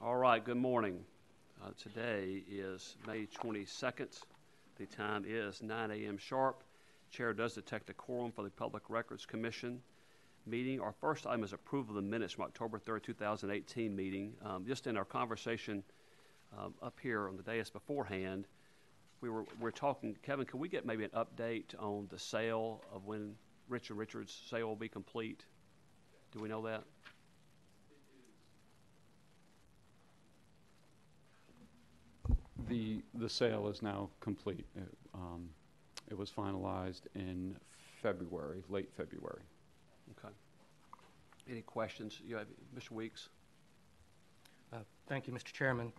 All right, good morning. Today is May 22nd. The time is 9 a.m. sharp. Chair does detect a quorum for the Public Records Commission meeting. Our first item is approval of the minutes from October 3rd, 2018 meeting. Just in our conversation up here on the dais beforehand, we're talking, Kevin, can we get maybe an update on the sale of when Richard Richards' sale will be complete? Do we know that? The sale is now complete. It was finalized in February, late February. Okay. Any questions? You have, Mr. Weeks? Thank you, Mr. Chairman.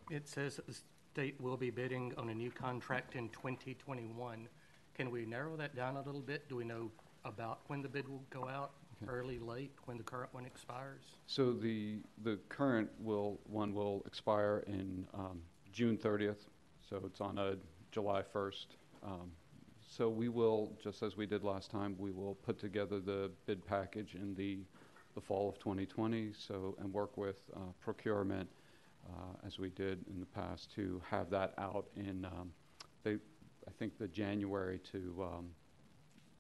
It says that the state will be bidding on a new contract in 2021. Can we narrow that down a little bit? Do we know about when the bid will go out? Okay. Early, late, when the current one expires? So the current one will expire in June 30th, so it's on a July 1st. So we will, just as we did last time, we will put together the bid package in the fall of 2020, and work with procurement as we did in the past to have that out in, I think, the January to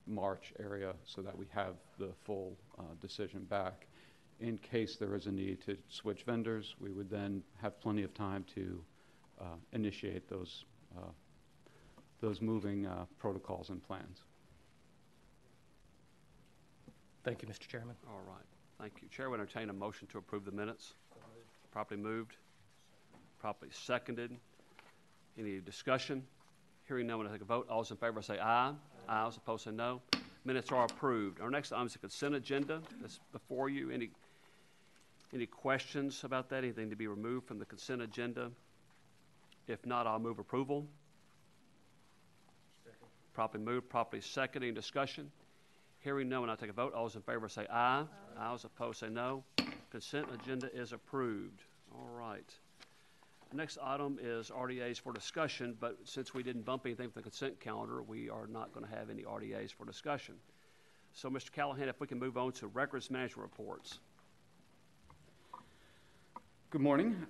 March area, so that we have the full decision back. In case there is a need to switch vendors, we would then have plenty of time to initiate those moving protocols and plans. Thank you, Mr. Chairman. All right. Thank you. Chair would entertain a motion to approve the minutes. Properly moved. Properly seconded. Any discussion? Hearing none, we'll take a vote. All those in favor say aye. Aye. All those opposed say no. Minutes are approved. Our next item is the consent agenda. That's before you. Any questions about that? Anything to be removed from the consent agenda? If not, I'll move approval. Second. Properly moved, properly seconded. Any discussion? Hearing none, I'll take a vote. All those in favor say aye. Aye. All those opposed say no. Consent agenda is approved. All right. The next item is RDAs for discussion, but since we didn't bump anything from the consent calendar, we are not going to have any RDAs for discussion. So, Mr. Callahan, if we can move on to records management reports. Good morning.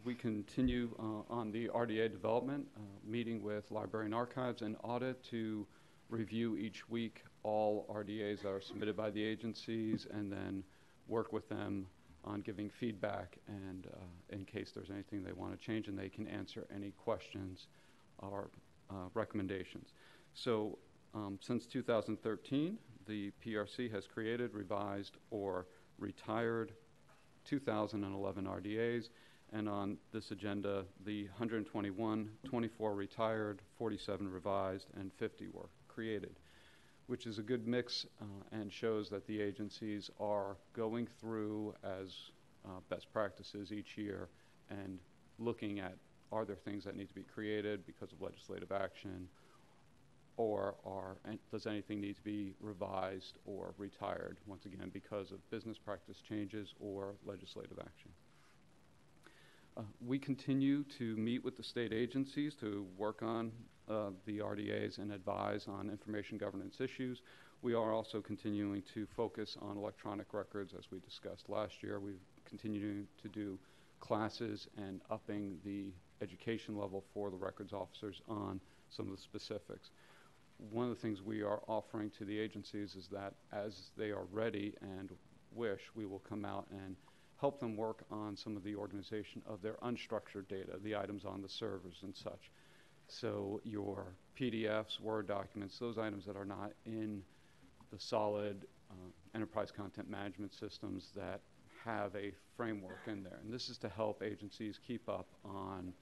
We continue on the RDA development, meeting with Library and Archives and Audit to review each week all RDAs that are submitted by the agencies, and then work with them on giving feedback, and in case there's anything they want to change, and they can answer any questions or recommendations. So since 2013, the PRC has created, revised, or retired 2011 RDAs, and on this agenda, the 121, 24 retired, 47 revised, and 50 were created, which is a good mix and shows that the agencies are going through as best practices each year and looking at, are there things that need to be created because of legislative action, or does anything need to be revised or retired, once again, because of business practice changes or legislative action. We continue to meet with the state agencies to work on the RDAs and advise on information governance issues. We are also continuing to focus on electronic records, as we discussed last year. We've continued to do classes and upping the education level for the records officers on some of the specifics. One of the things we are offering to the agencies is that as they are ready and wish, we will come out and help them work on some of the organization of their unstructured data, the items on the servers and such. So your PDFs, Word documents, those items that are not in the solid enterprise content management systems that have a framework in there. And this is to help agencies keep up on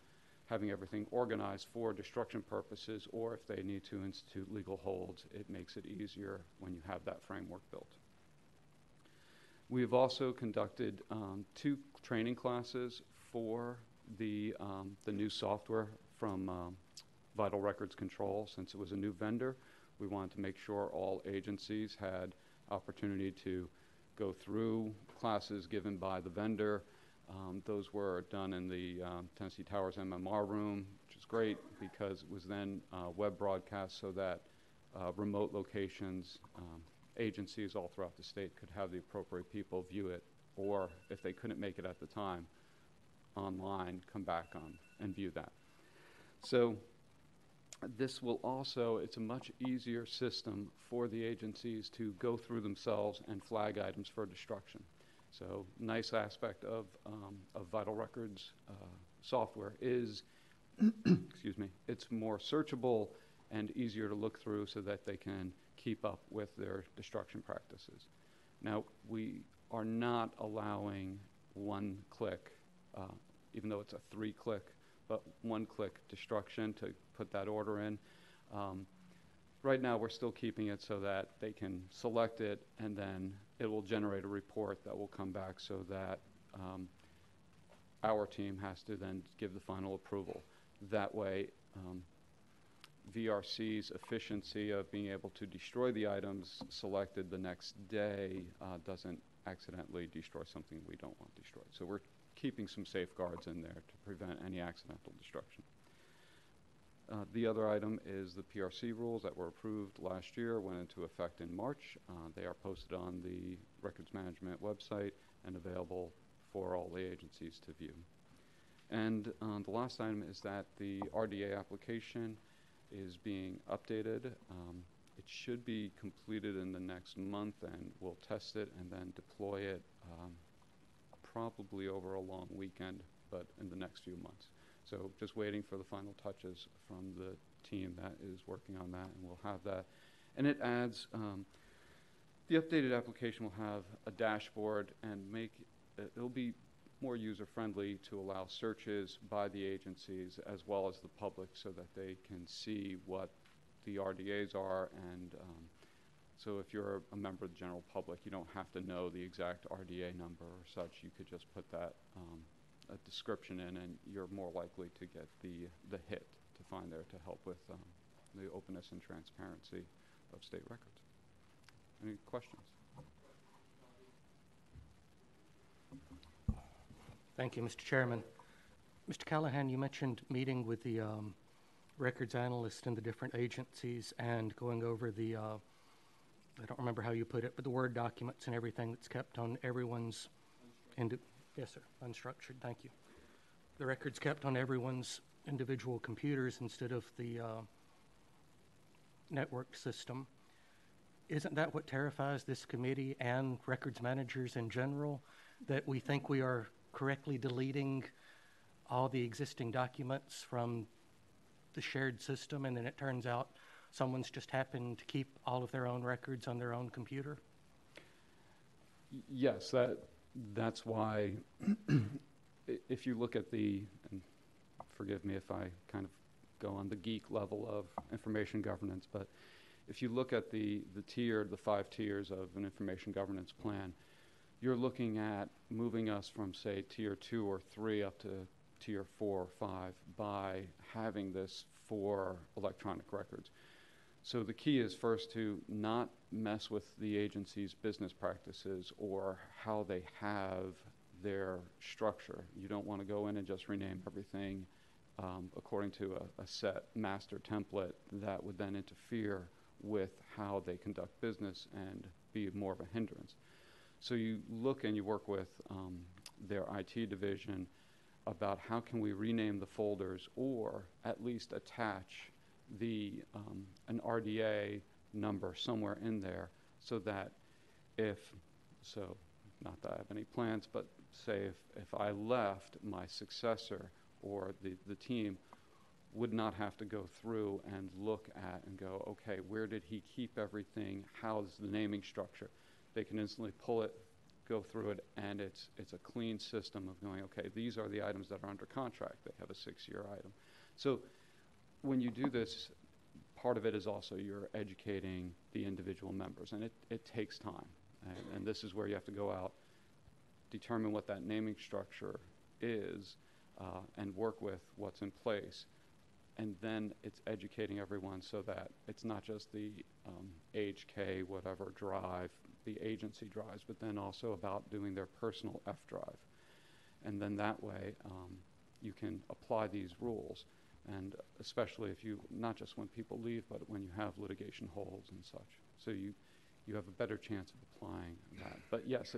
having everything organized for destruction purposes, or if they need to institute legal holds, it makes it easier when you have that framework built. We've also conducted 2 training classes for the new software from Vital Records Control. Since it was a new vendor, we wanted to make sure all agencies had opportunity to go through classes given by the vendor. Those were done in the Tennessee Towers MMR room, which is great because it was then web broadcast so that remote locations, agencies all throughout the state could have the appropriate people view it or if they couldn't make it at the time, online, come back on and view that. So this will also, it's a much easier system for the agencies to go through themselves and flag items for destruction. So nice aspect of Vital Records software is, excuse me, it's more searchable and easier to look through so that they can keep up with their destruction practices. Now, we are not allowing one-click, even though it's a 3-click, but one-click destruction to put that order in. Right now, we're still keeping it so that they can select it, and then it will generate a report that will come back so that our team has to then give the final approval. That way, VRC's efficiency of being able to destroy the items selected the next day doesn't accidentally destroy something we don't want destroyed. So we're keeping some safeguards in there to prevent any accidental destruction. The other item is the PRC rules that were approved last year, went into effect in March. They are posted on the Records Management website and available for all the agencies to view. And the last item is that the RDA application is being updated. It should be completed in the next month, and we'll test it and then deploy it probably over a long weekend, but in the next few months. So just waiting for the final touches from the team that is working on that, and we'll have that. And it adds, the updated application will have a dashboard and it'll be more user-friendly to allow searches by the agencies as well as the public so that they can see what the RDAs are. And so if you're a member of the general public, you don't have to know the exact RDA number or such. You could just put that a description in, and you're more likely to get the hit to find there to help with the openness and transparency of state records. Any questions? Thank you, Mr. Chairman. Mr. Callahan, you mentioned meeting with the records analyst in the different agencies and going over the, I don't remember how you put it, but the Word documents and everything that's kept on everyone's, yes, sir, unstructured, thank you. The records kept on everyone's individual computers instead of the network system. Isn't that what terrifies this committee and records managers in general, that we think we are correctly deleting all the existing documents from the shared system, and then it turns out someone's just happened to keep all of their own records on their own computer? Yes, that's why if you look at and forgive me if I kind of go on the geek level of information governance, but if you look at the 5 tiers of an information governance plan, you're looking at moving us from, say, tier 2 or 3 up to tier 4 or 5 by having this for electronic records. So the key is first to not mess with the agency's business practices or how they have their structure. You don't want to go in and just rename everything according to a set master template that would then interfere with how they conduct business and be more of a hindrance. So you look and you work with their IT division about how can we rename the folders or at least attach an RDA number somewhere in there so that not that I have any plans, but say if I left, my successor or the team would not have to go through and look at and go, okay, where did he keep everything? How's the naming structure? They can instantly pull it, go through it, and it's a clean system of going, okay, these are the items that are under contract. They have a 6-year item. So when you do this, part of it is also you're educating the individual members, and it takes time. And this is where you have to go out, determine what that naming structure is, and work with what's in place. And then it's educating everyone so that it's not just the HK, whatever drive, the agency drives, but then also about doing their personal F drive. And then that way you can apply these rules. And especially if not just when people leave, but when you have litigation holds and such. So you have a better chance of applying that. But yes,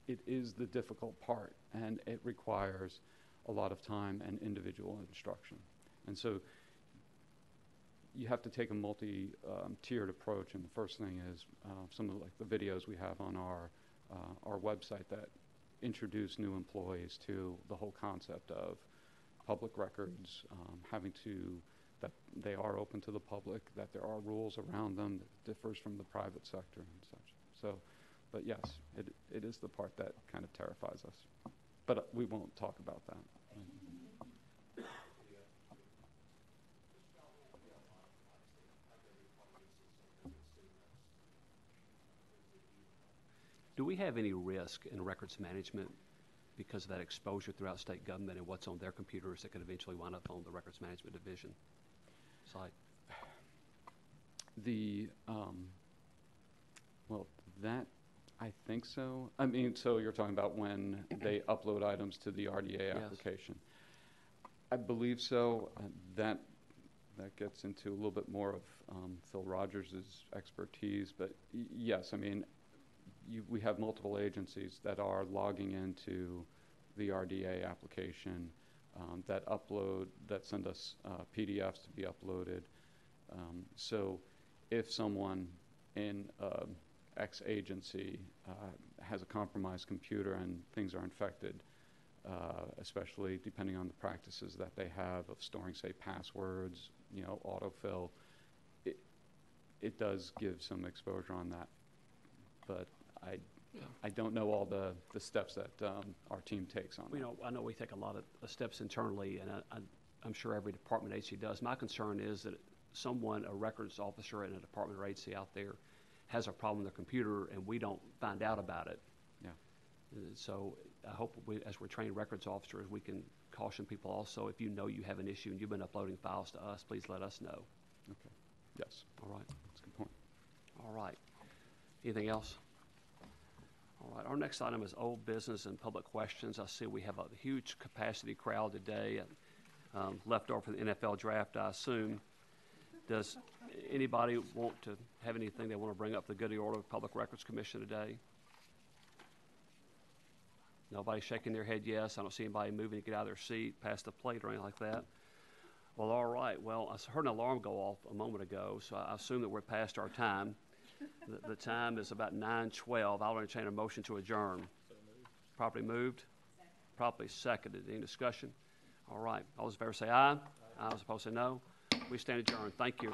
it it is the difficult part, and it requires a lot of time and individual instruction. And so you have to take a multi-tiered approach, and the first thing is some of like the videos we have on our website that introduce new employees to the whole concept of public records, that they are open to the public, that there are rules around them that differs from the private sector and such. So, but yes, it is the part that kind of terrifies us. But we won't talk about that. Do we have any risk in records management because of that exposure throughout state government and what's on their computers that could eventually wind up on the records management division site? Well, that, I think so. I mean, so you're talking about when they upload items to the RDA application. I believe so. That gets into a little bit more of Phil Rogers' expertise, but yes, I mean, we have multiple agencies that are logging into the RDA application that send us PDFs to be uploaded. So if someone in X agency has a compromised computer and things are infected, especially depending on the practices that they have of storing, say, passwords, autofill, it does give some exposure on that. But I don't know all the steps that our team takes on that. I know we take a lot of steps internally, and I'm sure every department agency does. My concern is that a records officer in a department or agency out there has a problem with their computer and we don't find out about it. Yeah. So I hope as we're trained records officers, we can caution people also, if you know you have an issue and you've been uploading files to us, please let us know. Okay. Yes. All right. That's a good point. All right. Anything else? All right. Our next item is old business and public questions. I see we have a huge capacity crowd today, left over for the NFL draft, I assume. Does anybody want to have anything they want to bring up the good order of Public Records Commission today? Nobody shaking their head yes. I don't see anybody moving to get out of their seat, past the plate or anything like that. Well, all right. Well, I heard an alarm go off a moment ago, so I assume that we're past our time. The time is about 9:12. I'll entertain a motion to adjourn. So moved. Properly moved? Second. Properly seconded. Any discussion? All right. All those in favor say aye. Aye. All those opposed say no. We stand adjourned. Thank you.